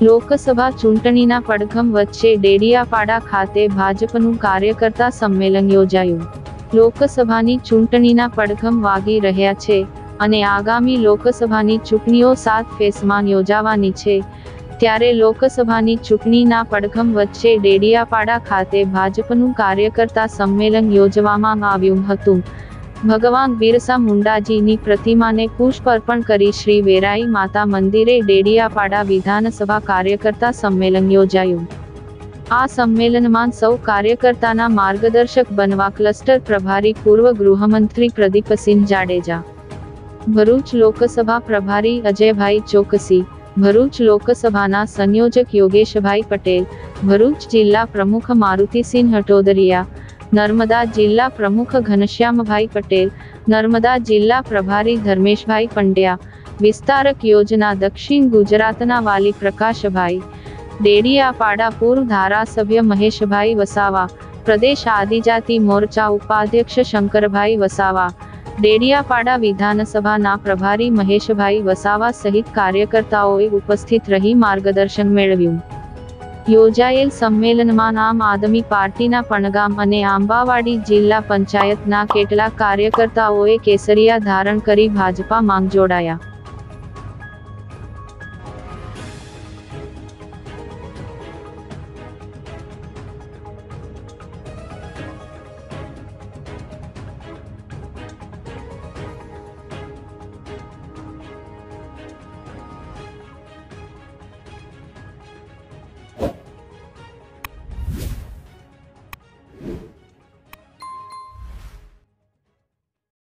લોકસભા ચૂંટણીના પડઘમ વચ્ચે ડેડિયાપાડા ખાતે ભાજપનું કાર્યકર્તા સંમેલન યોજાયું. લોકસભાની ચૂંટણીના પડઘમ વાગી રહ્યા છે અને આગામી લોકસભાની ચૂંટણીઓ 7 ફેઝમાં યોજાવાની છે. ત્યારે લોકસભાની ચૂંટણીના પડઘમ વચ્ચે ડેડિયાપાડા ખાતે ભાજપનું કાર્યકર્તા સંમેલન યોજવામાં આવ્યું હતું. ભગવાન બિરસા મુંડાજીની પ્રતિમાને પુષ્પ અર્પણ કરી શ્રી વેરાઈ માતા મંદિરે ડેડિયાપાડા વિધાનસભા કાર્યકર્તા સંમેલન યોજાયું. આ સંમેલનમાં સૌ કાર્યકર્તાના માર્ગદર્શક બનવા ક્લસ્ટર પ્રભારી પૂર્વ ગૃહમંત્રી પ્રદીપસિંહ જાડેજા, ભરૂચ લોકસભા પ્રભારી અજયભાઈ ચોકસી, ભરૂચ લોકસભાના સંયોજક યોગેશભાઈ પટેલ, ભરૂચ જિલ્લા પ્રમુખ મારુતિસિંહ હટોદરિયા, નર્મદા જિલ્લા પ્રમુખ ઘનશ્યામભાઈ પટેલ, નર્મદા જિલ્લા પ્રભારી ધર્મેશભાઈ પંડ્યા, વિસ્તારક યોજના દક્ષિણ ગુજરાતના વાલી પ્રકાશભાઈ, ડેડિયાપાડા પૂર્વ ધારાસભ્ય મહેશભાઈ વસાવા, પ્રદેશ આદિજાતિ મોરચા ઉપાધ્યક્ષ શંકરભાઈ વસાવા, ડેડિયાપાડા વિધાનસભાના પ્રભારી મહેશભાઈ વસાવા સહિત કાર્યકર્તાઓએ ઉપસ્થિત રહી માર્ગદર્શન મેળવ્યું. યોજાયેલ સંમેલનમાં આમ આદમી પાર્ટીના પણગામ અને આંબાવાડી જિલ્લા પંચાયતના કેટલાક કાર્યકર્તાઓએ કેસરિયા ધારણ કરી ભાજપા માંગ જોડાયા.